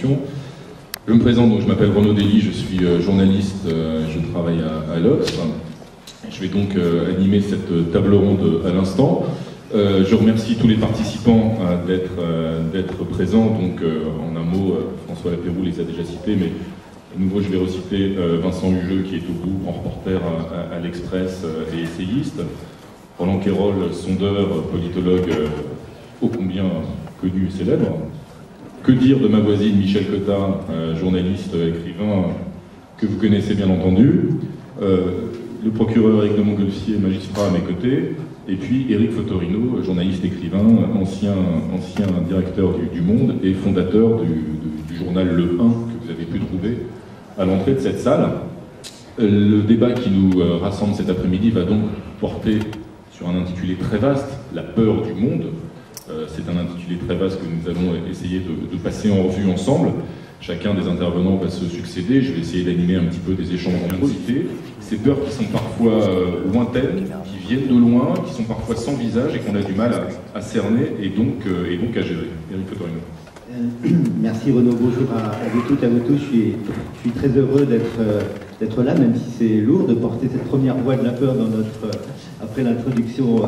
l'intervention. Je me présente, donc je m'appelle Renaud Dely, je suis journaliste, je travaille à l'Obs. Je vais donc animer cette table ronde à l'instant. Je remercie tous les participants d'être présents. Donc, en un mot, François Lapéroux les a déjà cités, mais à nouveau, je vais reciter Vincent Hugeux, qui est au bout, grand reporter à l'Express et essayiste. Roland Quérol, sondeur, politologue ô combien connu et célèbre. Que dire de ma voisine Michel Cotta, journaliste, écrivain, que vous connaissez bien entendu. Le procureur Éric de Montgolfier, magistrat à mes côtés. Et puis Éric Fotorino, journaliste, écrivain, ancien directeur du Monde et fondateur du journal Le 1 que vous avez pu trouver à l'entrée de cette salle. Le débat qui nous rassemble cet après-midi va donc porter sur un intitulé très vaste, la peur du monde. C'est un intitulé très vaste que nous allons essayer de passer en revue ensemble. Chacun des intervenants va se succéder. Je vais essayer d'animer un petit peu des échanges en cité. Ces peurs qui sont parfois lointaines, qui viennent de loin, qui sont parfois sans visage et qu'on a du mal à cerner et donc à gérer. Éric Fotorino. Merci Renaud, bonjour à vous toutes, à vous tous. Je suis très heureux d'être là, même si c'est lourd de porter cette première voix de la peur après l'introduction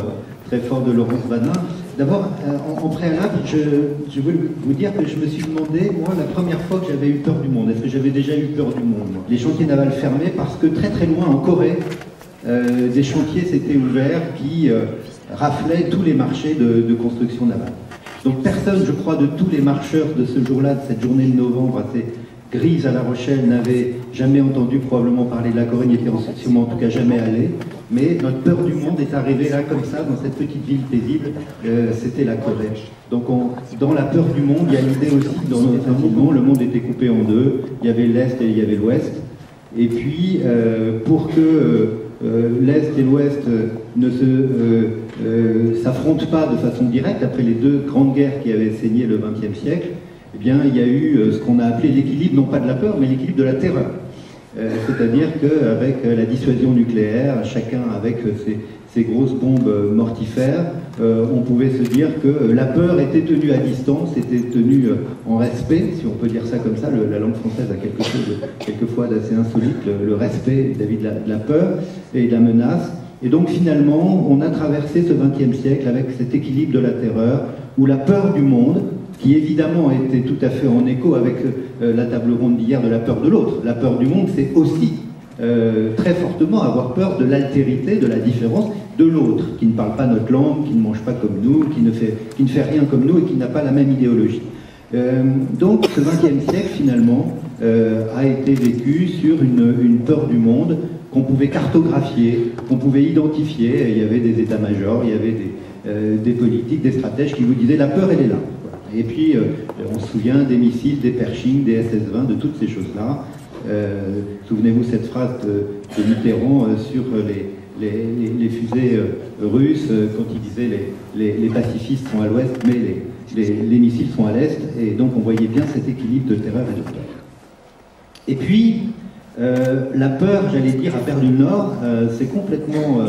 très forte de Laurence Vanin. D'abord, en préalable, je veux vous dire que je me suis demandé, moi, la première fois que j'avais eu peur du monde, est-ce que j'avais déjà eu peur du monde? Les chantiers navals fermés parce que très très loin, en Corée, des chantiers s'étaient ouverts qui raflaient tous les marchés de construction navale. Donc personne, je crois, de tous les marcheurs de ce jour-là, de cette journée de novembre assez grise à La Rochelle, n'avait jamais entendu probablement parler de la Corée, n'y était sûrement en tout cas jamais allé. Mais notre peur du monde est arrivée là comme ça, dans cette petite ville paisible, c'était la Corée. Donc dans la peur du monde, il y a l'idée aussi que dans notre mouvement, le monde était coupé en deux, il y avait l'Est et il y avait l'Ouest. Et puis, pour que l'Est et l'Ouest ne s'affrontent pas de façon directe, après les deux grandes guerres qui avaient saigné le XXe siècle, eh bien, il y a eu ce qu'on a appelé l'équilibre, non pas de la peur, mais l'équilibre de la terreur. C'est-à-dire qu'avec la dissuasion nucléaire, chacun avec ses grosses bombes mortifères, on pouvait se dire que la peur était tenue à distance, était tenue en respect, si on peut dire ça comme ça. La langue française a quelque chose quelquefois d'assez insolite, le respect vis-à-vis de la peur et de la menace. Et donc finalement, on a traversé ce XXe siècle avec cet équilibre de la terreur, où la peur du monde, qui évidemment était tout à fait en écho avec la table ronde d'hier de la peur de l'autre. La peur du monde, c'est aussi très fortement avoir peur de l'altérité, de la différence de l'autre, qui ne parle pas notre langue, qui ne mange pas comme nous, qui ne fait rien comme nous et qui n'a pas la même idéologie. Donc ce XXe siècle, finalement, a été vécu sur une peur du monde qu'on pouvait cartographier, qu'on pouvait identifier. Il y avait des états-majors, il y avait des politiques, des stratèges qui vous disaient la peur, elle est là. Et puis, on se souvient des missiles, des Pershing, des SS-20, de toutes ces choses-là. Souvenez-vous cette phrase de Mitterrand sur les fusées russes, quand il disait les pacifistes sont à l'ouest, mais les missiles sont à l'est. Et donc, on voyait bien cet équilibre de terreur et de peur. Et puis, la peur, j'allais dire, à Mer du Nord, s'est complètement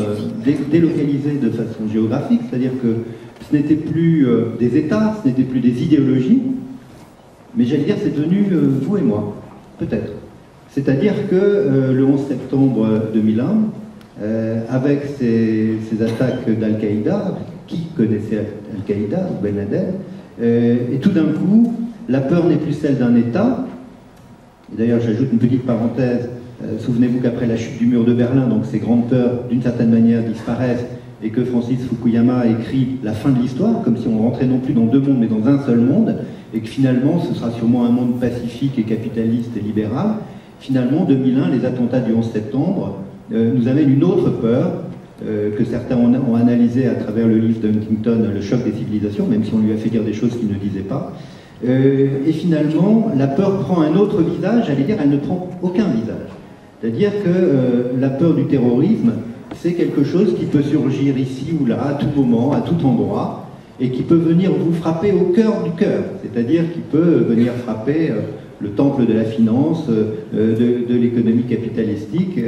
délocalisée de façon géographique, c'est-à-dire que ce n'était plus des États, ce n'était plus des idéologies, mais j'allais dire c'est devenu vous et moi, peut-être. C'est-à-dire que le 11 septembre 2001, avec ces attaques d'Al-Qaïda, qui connaissait Al-Qaïda, Ben Laden, et tout d'un coup, la peur n'est plus celle d'un État. Et d'ailleurs, j'ajoute une petite parenthèse, souvenez-vous qu'après la chute du mur de Berlin, donc ces grandes peurs, d'une certaine manière, disparaissent, et que Francis Fukuyama écrit la fin de l'histoire, comme si on rentrait non plus dans deux mondes, mais dans un seul monde, et que finalement, ce sera sûrement un monde pacifique et capitaliste et libéral. Finalement, 2001, les attentats du 11 septembre, nous amènent une autre peur, que certains ont analysé à travers le livre d'Huntington, Le choc des civilisations, même si on lui a fait dire des choses qu'il ne disait pas. Et finalement, la peur prend un autre visage, j'allais dire, elle ne prend aucun visage. C'est-à-dire que la peur du terrorisme, c'est quelque chose qui peut surgir ici ou là, à tout moment, à tout endroit, et qui peut venir vous frapper au cœur du cœur, c'est-à-dire qui peut venir frapper le temple de la finance, de l'économie capitalistique,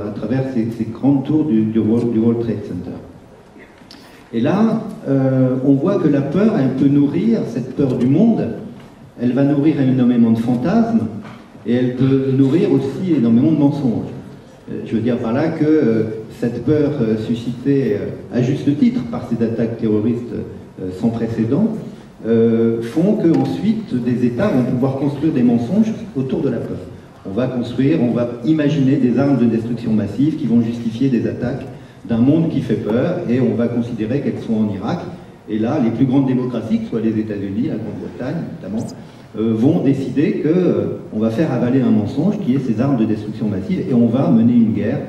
à travers ces grandes tours du World Trade Center. Et là, on voit que la peur, elle peut nourrir, cette peur du monde, elle va nourrir énormément de fantasmes, et elle peut nourrir aussi énormément de mensonges. Je veux dire par là que cette peur suscitée à juste titre par ces attaques terroristes sans précédent font qu'ensuite des États vont pouvoir construire des mensonges autour de la peur. On va imaginer des armes de destruction massive qui vont justifier des attaques d'un monde qui fait peur, et on va considérer qu'elles sont en Irak. Et là, les plus grandes démocraties, que ce soit les États-Unis, la Grande-Bretagne notamment, vont décider qu'on va faire avaler un mensonge qui est ces armes de destruction massive, et on va mener une guerre.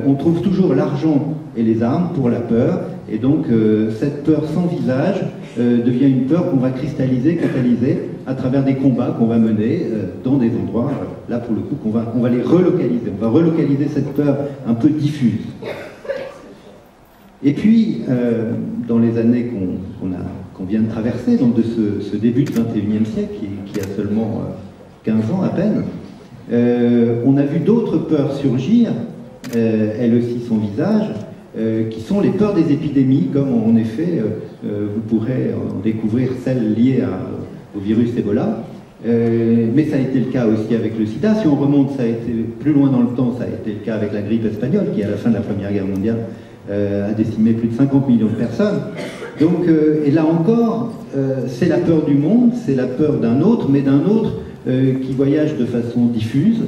On trouve toujours l'argent et les armes pour la peur, et donc cette peur sans visage devient une peur qu'on va cristalliser, catalyser à travers des combats qu'on va mener dans des endroits, là pour le coup, on va les relocaliser. On va relocaliser cette peur un peu diffuse. Et puis, dans les années qu'on vient de traverser, donc de ce début du XXIe siècle, qui a seulement 15 ans à peine, on a vu d'autres peurs surgir, elles aussi sans visage, qui sont les peurs des épidémies, comme en effet, vous pourrez en découvrir celles liées au virus Ebola. Mais ça a été le cas aussi avec le sida. Si on remonte, ça a été plus loin dans le temps, ça a été le cas avec la grippe espagnole, qui à la fin de la Première Guerre mondiale a décimé plus de 50 millions de personnes. Donc, et là encore, c'est la peur du monde, c'est la peur d'un autre, mais d'un autre qui voyage de façon diffuse,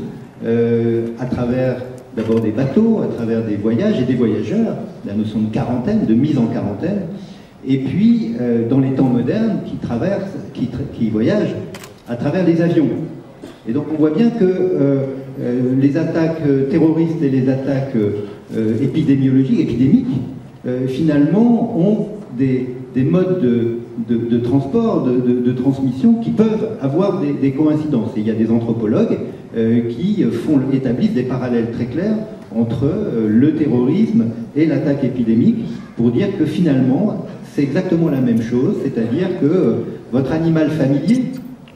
à travers d'abord des bateaux, à travers des voyages et des voyageurs, la notion de quarantaine, de mise en quarantaine, et puis dans les temps modernes qui voyagent à travers les avions. Et donc on voit bien que les attaques terroristes et les attaques épidémiques, finalement, ont des modes de transport, de transmission qui peuvent avoir des coïncidences. Et il y a des anthropologues qui établissent des parallèles très clairs entre le terrorisme et l'attaque épidémique pour dire que finalement, c'est exactement la même chose, c'est-à-dire que votre animal familier,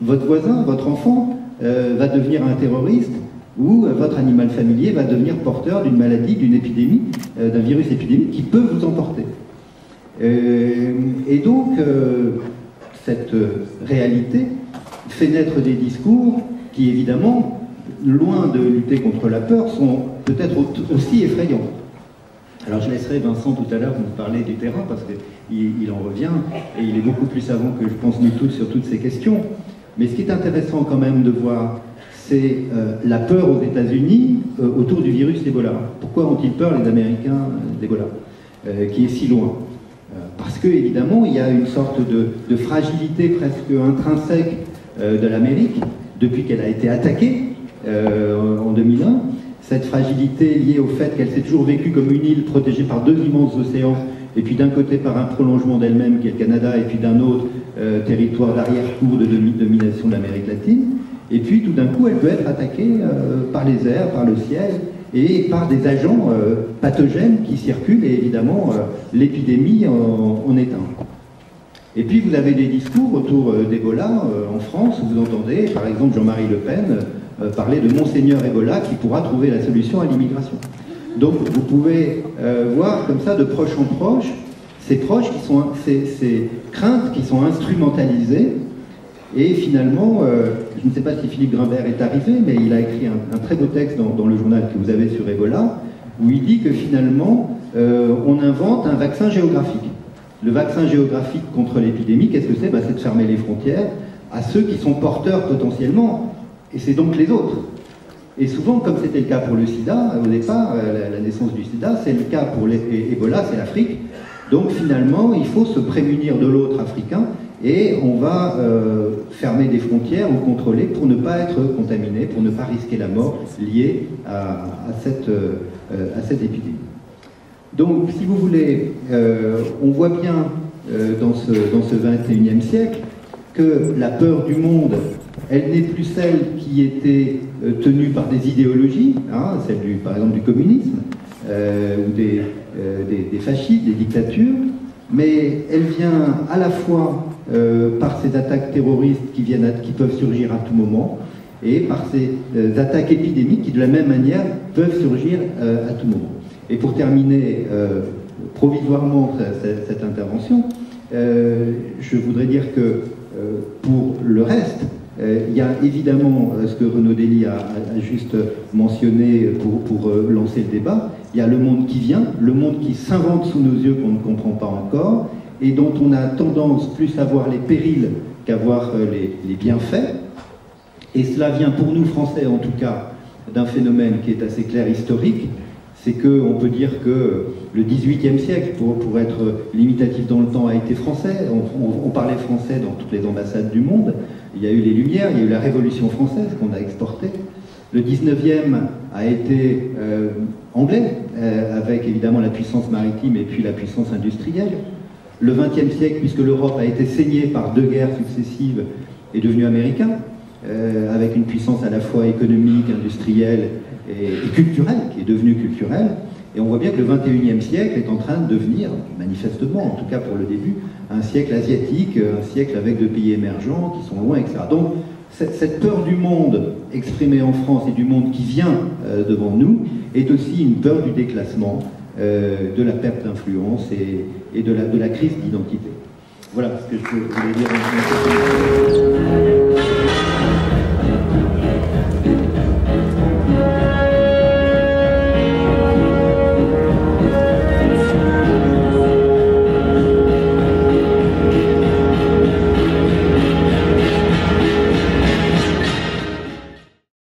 votre voisin, votre enfant va devenir un terroriste, ou votre animal familier va devenir porteur d'une maladie, d'une épidémie, d'un virus épidémique qui peut vous emporter. Et donc, cette réalité fait naître des discours qui, évidemment, loin de lutter contre la peur, sont peut-être aussi effrayants. Alors je laisserai Vincent tout à l'heure nous parler du terrain, parce qu'il en revient, et il est beaucoup plus savant que je pense nous tous sur toutes ces questions. Mais ce qui est intéressant quand même de voir, c'est la peur aux États-Unis autour du virus d'Ebola. Pourquoi ont-ils peur, les Américains, d'Ebola, qui est si loin? Parce que, évidemment, il y a une sorte de fragilité presque intrinsèque de l'Amérique, depuis qu'elle a été attaquée en 2001. Cette fragilité liée au fait qu'elle s'est toujours vécue comme une île protégée par deux immenses océans, et puis d'un côté par un prolongement d'elle-même qui est le Canada, et puis d'un autre territoire d'arrière-cour de domination de l'Amérique latine. Et puis tout d'un coup, elle peut être attaquée par les airs, par le ciel, et par des agents pathogènes qui circulent, et évidemment, l'épidémie en est un. Et puis vous avez des discours autour d'Ebola en France, où vous entendez, par exemple, Jean-Marie Le Pen parler de Monseigneur Ebola qui pourra trouver la solution à l'immigration. Donc vous pouvez voir comme ça, de proche en proche, ces craintes qui sont instrumentalisées. Et finalement, je ne sais pas si Philippe Grimbert est arrivé, mais il a écrit un très beau texte dans le journal que vous avez sur Ebola, où il dit que finalement, on invente un vaccin géographique. Le vaccin géographique contre l'épidémie, qu'est-ce que c'est? C'est de fermer les frontières à ceux qui sont porteurs potentiellement, et c'est donc les autres. Et souvent, comme c'était le cas pour le sida, au départ, la naissance du sida, c'est le cas pour Ebola, c'est l'Afrique. Donc finalement, il faut se prémunir de l'autre africain, et on va fermer des frontières ou contrôler pour ne pas être contaminé, pour ne pas risquer la mort liée à cette épidémie. Donc, si vous voulez, on voit bien dans ce XXIe siècle que la peur du monde, elle n'est plus celle qui était tenue par des idéologies, hein, celle par exemple du communisme, ou des fascistes, des dictatures, mais elle vient à la fois par ces attaques terroristes qui peuvent surgir à tout moment, et par ces attaques épidémiques qui, de la même manière, peuvent surgir à tout moment. Et pour terminer provisoirement cette intervention, je voudrais dire que pour le reste, Il y a évidemment ce que Renaud Dely a juste mentionné pour lancer le débat. Il y a le monde qui vient, le monde qui s'invente sous nos yeux qu'on ne comprend pas encore et dont on a tendance plus à voir les périls qu'à voir les bienfaits. Et cela vient pour nous, Français en tout cas, d'un phénomène qui est assez clair historique. C'est qu'on peut dire que le XVIIIe siècle, pour être limitatif dans le temps, a été français. On parlait français dans toutes les ambassades du monde. Il y a eu les Lumières, il y a eu la Révolution française qu'on a exportée. Le XIXe a été anglais, avec évidemment la puissance maritime et puis la puissance industrielle. Le XXe siècle, puisque l'Europe a été saignée par 2 guerres successives, est devenu américain, avec une puissance à la fois économique, industrielle et culturelle, qui est devenue culturelle. Et on voit bien que le XXIe siècle est en train de devenir, manifestement, en tout cas pour le début, un siècle asiatique, un siècle avec de pays émergents qui sont loin, etc. Donc, cette peur du monde exprimée en France et du monde qui vient devant nous est aussi une peur du déclassement, de la perte d'influence et de la crise d'identité. Voilà ce que je voulais dire.